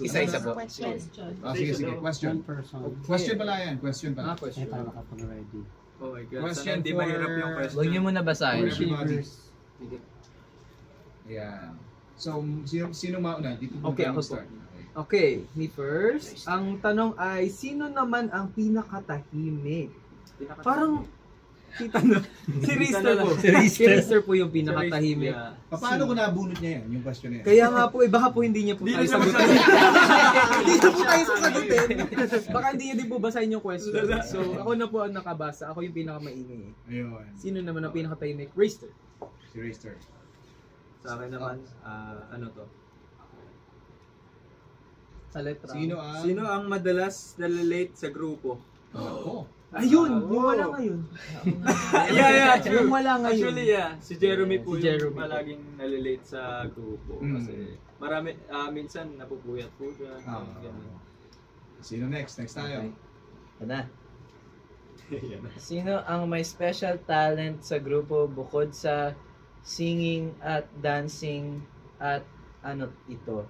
Isa-isa po. Question. Sige, sige. Question. Question pala yan. Question pala. Question. Para makapag-ready. Oh my God. Question Hindi for... mahirap yung question. Huwag niyo muna basahin. everybody. Ayan. So, sino mauna? Dito po Okay, tayo ako po. start. Okay, me first. Ang tanong ay, sino naman ang pinakatahimik? Parang, si Rister po. Si Rister po yung pinakatahimik. Paano ko nabunot niya yan, yung question na yan? Kaya nga po, baka po hindi niya po tayo sagutin. Hindi na po tayo sagutin. Baka hindi niya din po basahin yung question. So, ako na po ang nakabasa. Ako yung pinakamaingay. Ayun. Sino naman ang pinakatahimik? Rister. Si Raster. Sa akin naman, ano to? Sa letra. Sino ang madalas nalilate sa grupo? Ako. Ayun! Yung wala ngayon. Yeah, Yung wala ngayon. Actually, si Jeremy po Si yung Jeremy. palaging nalilate sa grupo. Mm. Kasi marami, minsan napupuyat po siya. Ganun. Sino next? Next tayo. Ano? Yan. Sino ang may special talent sa grupo bukod sa singing at dancing at ano ito?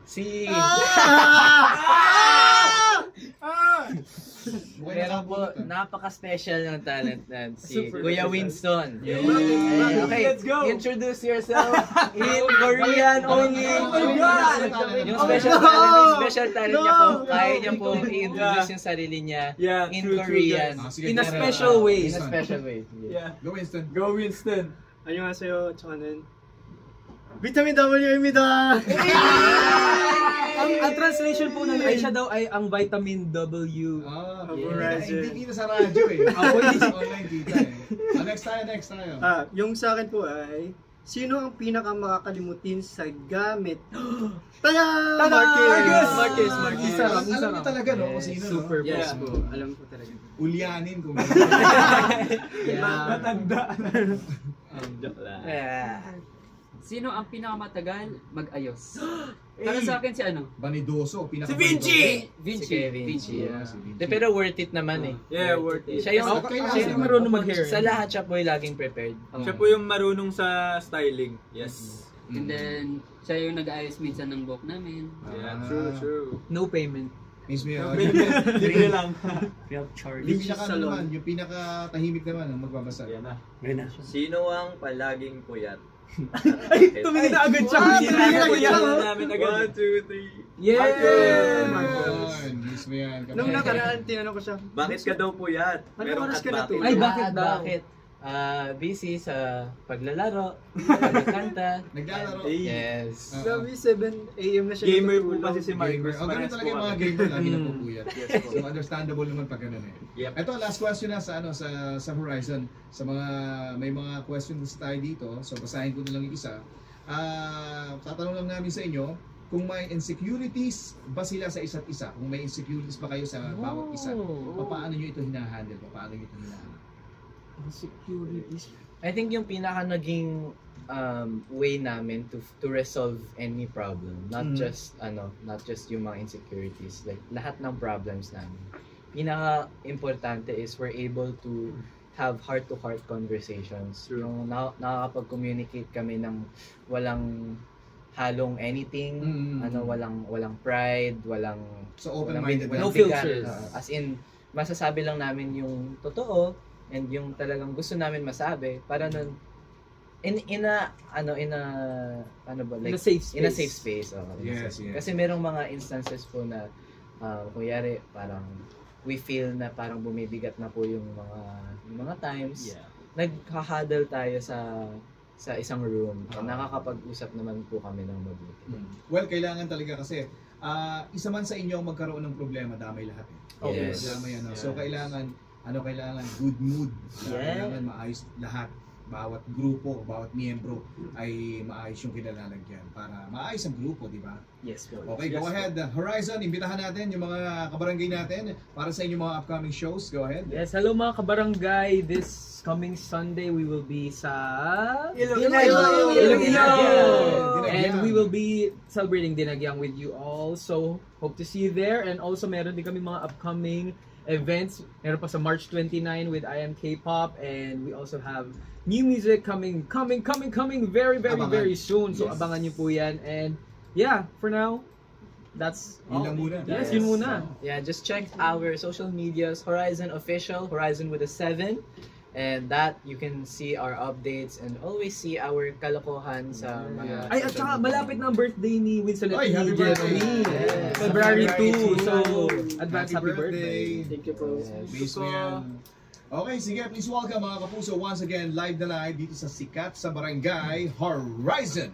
Si... Meron po, napaka-special ng talent na si Kuya Winston. Okay, Let's go! Introduce yourself in Korean only. Yung special talent niya po, kaya niya po i-introduce yung sarili niya in Korean. In a special way. In a special way. Yeah. Go Winston. Go Winston! 안녕하세요. 저는 비타민 W입니다. Ang translation po nun ay siya daw ay ang vitamin W. Hindi kita sa radyo eh. Ako Online kita eh. Next tayo. Yung sa akin po ay, sino ang pinakamakakalimutin sa gamit? Tada! Marquez! Alam mo talaga no kung sino no? Super boss Yeah. po. Alam ko talaga. Ulyanin kung Matanda! Joke lang. Sino ang pinakamatagal mag-ayos? Para sa akin si ano? Vanidoso. Si Vinci! Si Vinci. Yeah, si Vinci. Pero worth it naman eh. Yeah, worth it. Siya yung Siya yung marunong mag-hair. sa lahat siya po yung laging prepared. Siya po yung marunong sa styling. Yes. And then, siya yung nag-ayos minsan ng book namin. Yeah, true. No payment. Mismo yun. Libre lang. Free of charge. Yung pinaka naman, yung pinaka tahimik naman ang magbabasa. Yan na. Sino ang palaging puyat? Tumingin na agad siya. Namin agad. 1, 2, 3. Yeah! Ayun, mismo yan. Nung nakaraan, tinanong ko siya, Bakit ka daw puyat? Anong oras ka na to? Ay, bakit daw? Bakit? Busy sa paglalaro, pagkanta. Naglalaro. Yes. Sabi, 7 a.m. na siya. Gamer po natutulog. kasi si Marcos. O, ganun talaga yung mga gamer lagi na pupuyat. So, understandable naman pag ganun eh. Yep. Ito, last question na sa Horizon. Sa mga, may mga questions tayo dito. So, basahin ko na lang yung isa. Tatanong lang namin sa inyo, kung may insecurities ba sila sa isa't isa? Kung may insecurities ba kayo sa bawat isa? Paano nyo ito hinahandle? Paano nyo ito hinahandle? Insecurities. I think yung pinaka naging way namin to resolve any problem, not just yung mga insecurities, like lahat ng problems namin. Pinaka importante is we're able to have heart-to-heart conversations. Yung nakakapag-communicate kami ng walang halong anything, walang pride, walang open-minded, no filters. As in, masasabi lang namin yung totoo and yung talagang gusto namin masabi para nun in a safe space. Yes. Kasi merong mga instances po na kunyari parang we feel na parang bumibigat na po yung mga times. Nagha-huddle tayo sa isang room. Nakakapag-usap naman po kami ng mabuti. Well, kailangan talaga kasi isa man sa inyo ang magkaroon ng problema, damay lahat eh. Yes. Damay So kailangan good mood. Kailangan maayos lahat. Bawat grupo, bawat miyembro ay maayos yung kinalalagyan para maayos ang grupo, di ba? Yes po. Okay, go ahead. Horizon, imbitahan natin yung mga kabarangay natin para sa inyong mga upcoming shows. Go ahead. Yes, hello mga kabarangay. This coming Sunday we will be sa Iloilo. And we will be celebrating Dinagyang with you all. So, hope to see you there. And also meron din kami mga upcoming events. Meron pa sa March 29 with I Am K-Pop, and we also have new music coming very soon. So abangan niyo po yan. And yeah, for now, that's Yun lang muna. Yes, yun muna. Yeah, just check our social medias, Horizon Official, Horizon with a 7. And that, you can see our updates and always see our kalokohan sa mga... Ay, at saka malapit na ang birthday ni Winston at Ay, happy ni birthday! Jeremy. Yes. February 2. February So, 2. advance happy birthday. Thank you po. Base mo yan. Okay, sige, please welcome mga kapuso once again, live na live dito sa Sikat sa Barangay Horizon.